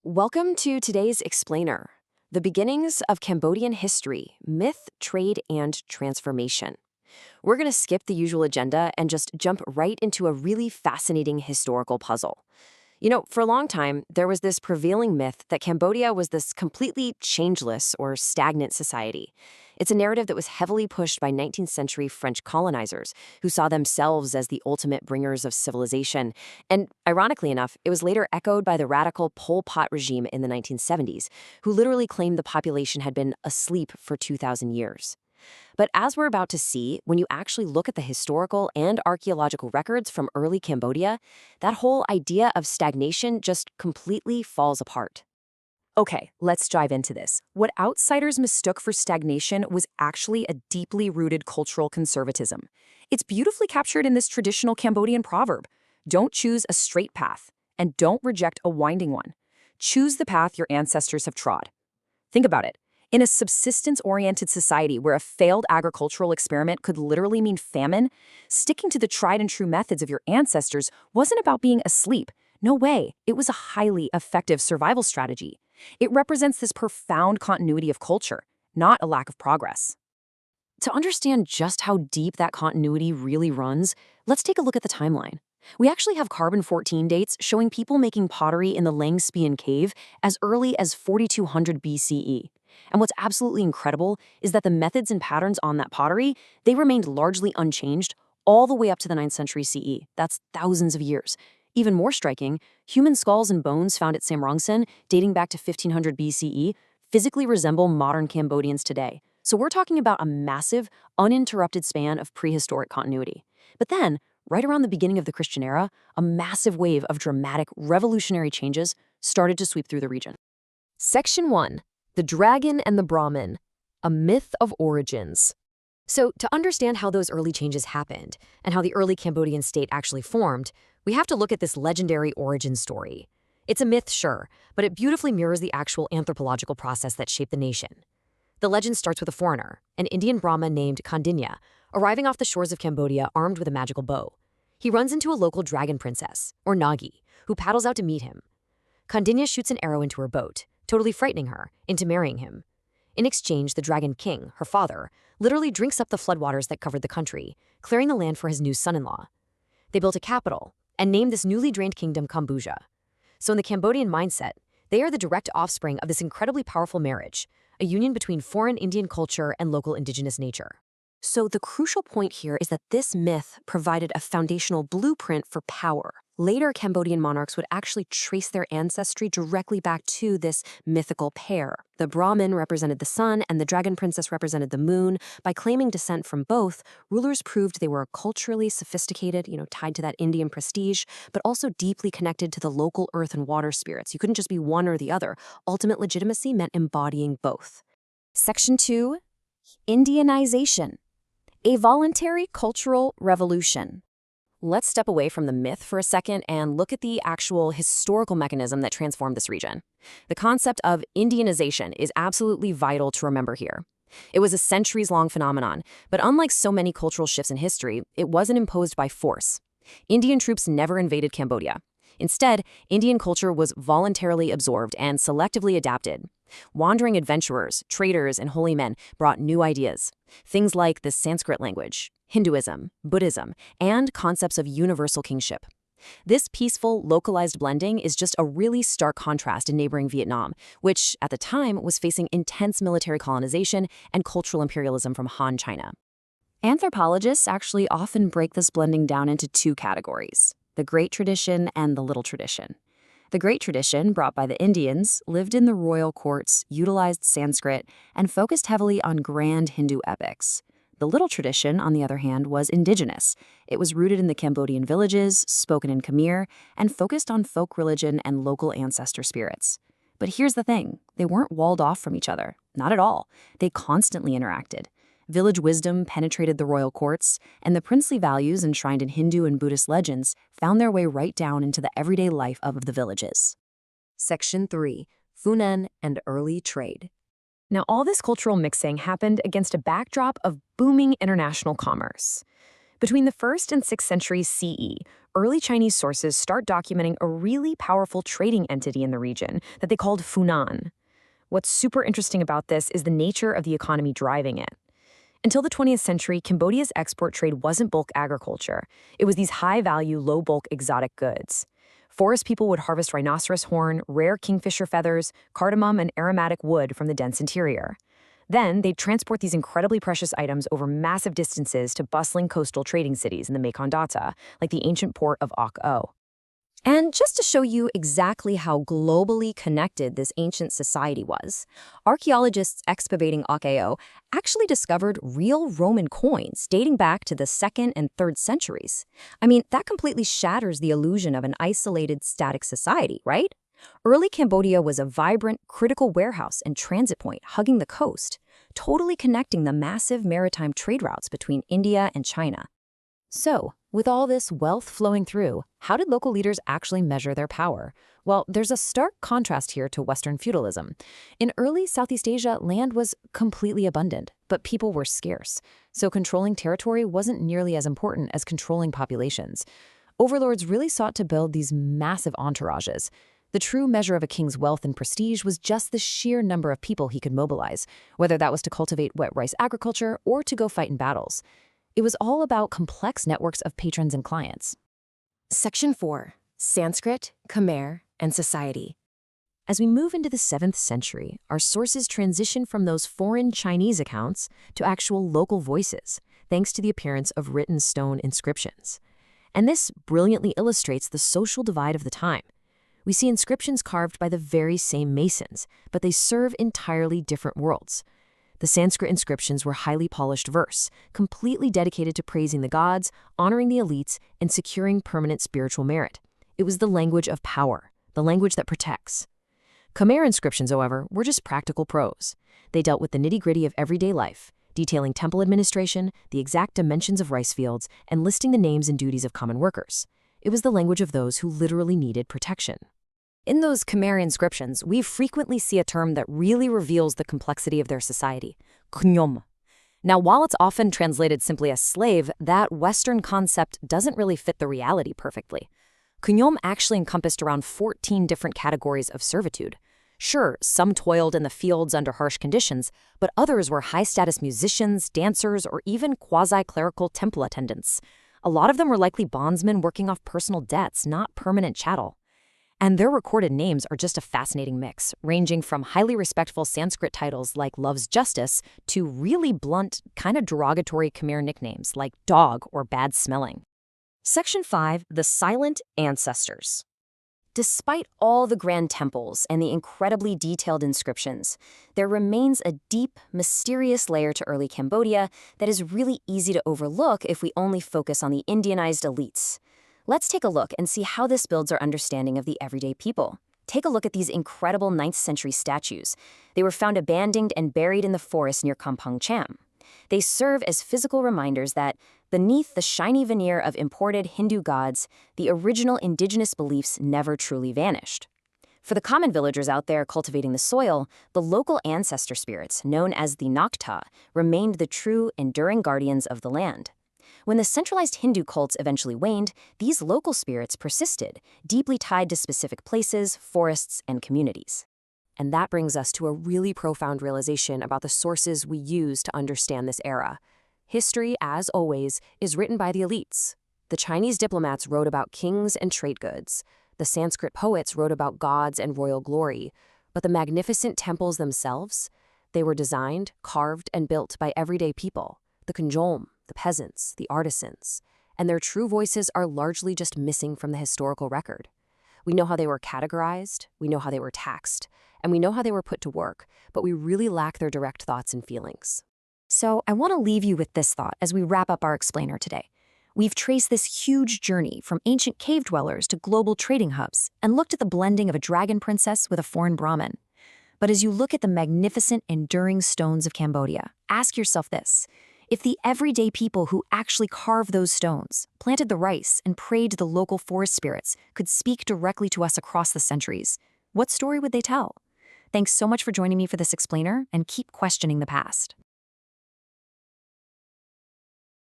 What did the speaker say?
Welcome to today's Explainer, the beginnings of Cambodian history, myth, trade, and transformation. We're going to skip the usual agenda and just jump right into a really fascinating historical puzzle. For a long time, there was this prevailing myth that Cambodia was this completely changeless or stagnant society. It's a narrative that was heavily pushed by 19th century French colonizers, who saw themselves as the ultimate bringers of civilization. And ironically enough, it was later echoed by the radical Pol Pot regime in the 1970s, who literally claimed the population had been asleep for 2,000 years. But as we're about to see, when you actually look at the historical and archaeological records from early Cambodia, that whole idea of stagnation just completely falls apart. Okay, let's dive into this. What outsiders mistook for stagnation was actually a deeply rooted cultural conservatism. It's beautifully captured in this traditional Cambodian proverb: don't choose a straight path, and don't reject a winding one. Choose the path your ancestors have trod. Think about it. In a subsistence-oriented society where a failed agricultural experiment could literally mean famine, sticking to the tried-and-true methods of your ancestors wasn't about being asleep. No way. It was a highly effective survival strategy. It represents this profound continuity of culture, not a lack of progress. To understand just how deep that continuity really runs, let's take a look at the timeline. We actually have carbon-14 dates showing people making pottery in the Lang Spian cave as early as 4200 BCE. And what's absolutely incredible is that the methods and patterns on that pottery, they remained largely unchanged all the way up to the 9th century CE. That's thousands of years. Even more striking, human skulls and bones found at Samrongsan, dating back to 1500 BCE, physically resemble modern Cambodians today. So we're talking about a massive, uninterrupted span of prehistoric continuity. But then, right around the beginning of the Christian era, a massive wave of dramatic, revolutionary changes started to sweep through the region. Section 1. The Dragon and the Brahmin, a myth of origins. So, to understand how those early changes happened and how the early Cambodian state actually formed, we have to look at this legendary origin story. It's a myth, sure, but it beautifully mirrors the actual anthropological process that shaped the nation. The legend starts with a foreigner, an Indian Brahmin named Kandinya, arriving off the shores of Cambodia armed with a magical bow. He runs into a local dragon princess, or Nagi, who paddles out to meet him. Kandinya shoots an arrow into her boat, totally frightening her into marrying him. In exchange, the Dragon King, her father, literally drinks up the floodwaters that covered the country, clearing the land for his new son-in-law. They built a capital and named this newly drained kingdom Kambuja. So in the Cambodian mindset, they are the direct offspring of this incredibly powerful marriage, a union between foreign Indian culture and local indigenous nature. So the crucial point here is that this myth provided a foundational blueprint for power. Later, Cambodian monarchs would actually trace their ancestry directly back to this mythical pair. The Brahmin represented the sun and the dragon princess represented the moon. By claiming descent from both, rulers proved they were culturally sophisticated, tied to that Indian prestige, but also deeply connected to the local earth and water spirits. You couldn't just be one or the other. Ultimate legitimacy meant embodying both. Section 2. Indianization, a voluntary cultural revolution. Let's step away from the myth for a second and look at the actual historical mechanism that transformed this region. The concept of Indianization is absolutely vital to remember here. It was a centuries-long phenomenon, but unlike so many cultural shifts in history, it wasn't imposed by force. Indian troops never invaded Cambodia. Instead, Indian culture was voluntarily absorbed and selectively adapted. Wandering adventurers, traders, and holy men brought new ideas. Things like the Sanskrit language, Hinduism, Buddhism, and concepts of universal kingship. This peaceful, localized blending is just a really stark contrast in neighboring Vietnam, which, at the time, was facing intense military colonization and cultural imperialism from Han China. Anthropologists actually often break this blending down into two categories: the Great Tradition and the Little Tradition. The Great Tradition, brought by the Indians, lived in the royal courts, utilized Sanskrit, and focused heavily on grand Hindu epics. The Little Tradition, on the other hand, was indigenous. It was rooted in the Cambodian villages, spoken in Khmer, and focused on folk religion and local ancestor spirits. But here's the thing, they weren't walled off from each other. Not at all. They constantly interacted. Village wisdom penetrated the royal courts, and the princely values enshrined in Hindu and Buddhist legends found their way right down into the everyday life of the villages. Section 3. Funan and Early Trade. Now, all this cultural mixing happened against a backdrop of booming international commerce. Between the 1st and 6th centuries CE, early Chinese sources start documenting a really powerful trading entity in the region that they called Funan. What's super interesting about this is the nature of the economy driving it. Until the 20th century, Cambodia's export trade wasn't bulk agriculture. It was these high-value, low-bulk exotic goods. Forest people would harvest rhinoceros horn, rare kingfisher feathers, cardamom, and aromatic wood from the dense interior. Then, they'd transport these incredibly precious items over massive distances to bustling coastal trading cities in the Mekong Delta, like the ancient port of Ok-O. And just to show you exactly how globally connected this ancient society was, archaeologists excavating Ok-O actually discovered real Roman coins dating back to the 2nd and 3rd centuries. I mean, that completely shatters the illusion of an isolated, static society, right? Early Cambodia was a vibrant, critical warehouse and transit point hugging the coast, totally connecting the massive maritime trade routes between India and China. So, with all this wealth flowing through, how did local leaders actually measure their power? Well, there's a stark contrast here to Western feudalism. In early Southeast Asia, land was completely abundant, but people were scarce. So controlling territory wasn't nearly as important as controlling populations. Overlords really sought to build these massive entourages. The true measure of a king's wealth and prestige was just the sheer number of people he could mobilize, whether that was to cultivate wet rice agriculture or to go fight in battles. It was all about complex networks of patrons and clients. Section 4. Sanskrit, Khmer, and Society. As we move into the 7th century, our sources transition from those foreign Chinese accounts to actual local voices, thanks to the appearance of written stone inscriptions. And this brilliantly illustrates the social divide of the time. We see inscriptions carved by the very same masons, but they serve entirely different worlds. The Sanskrit inscriptions were highly polished verse, completely dedicated to praising the gods, honoring the elites, and securing permanent spiritual merit. It was the language of power, the language that protects. Khmer inscriptions, however, were just practical prose. They dealt with the nitty-gritty of everyday life, detailing temple administration, the exact dimensions of rice fields, and listing the names and duties of common workers. It was the language of those who literally needed protection. In those Khmer inscriptions, we frequently see a term that really reveals the complexity of their society, knyom. Now, while it's often translated simply as slave, that Western concept doesn't really fit the reality perfectly. Knyom actually encompassed around 14 different categories of servitude. Sure, some toiled in the fields under harsh conditions, but others were high-status musicians, dancers, or even quasi-clerical temple attendants. A lot of them were likely bondsmen working off personal debts, not permanent chattel. And their recorded names are just a fascinating mix, ranging from highly respectful Sanskrit titles like Love's Justice to really blunt, kind of derogatory Khmer nicknames like Dog or Bad Smelling. Section 5. The Silent Ancestors. Despite all the grand temples and the incredibly detailed inscriptions, there remains a deep, mysterious layer to early Cambodia that is really easy to overlook if we only focus on the Indianized elites. Let's take a look and see how this builds our understanding of the everyday people. Take a look at these incredible 9th century statues. They were found abandoned and buried in the forest near Kampong Cham. They serve as physical reminders that, beneath the shiny veneer of imported Hindu gods, the original indigenous beliefs never truly vanished. For the common villagers out there cultivating the soil, the local ancestor spirits, known as the Nakta, remained the true, enduring guardians of the land. When the centralized Hindu cults eventually waned, these local spirits persisted, deeply tied to specific places, forests, and communities. And that brings us to a really profound realization about the sources we use to understand this era. History, as always, is written by the elites. The Chinese diplomats wrote about kings and trade goods. The Sanskrit poets wrote about gods and royal glory. But the magnificent temples themselves, they were designed, carved, and built by everyday people. The Kunjom, the peasants, the artisans, and their true voices are largely just missing from the historical record. We know how they were categorized, we know how they were taxed, and we know how they were put to work, but we really lack their direct thoughts and feelings. So I want to leave you with this thought as we wrap up our explainer today. We've traced this huge journey from ancient cave dwellers to global trading hubs and looked at the blending of a dragon princess with a foreign Brahmin. But as you look at the magnificent, enduring stones of Cambodia, ask yourself this. If the everyday people who actually carved those stones, planted the rice, and prayed to the local forest spirits could speak directly to us across the centuries, what story would they tell? Thanks so much for joining me for this explainer, and keep questioning the past.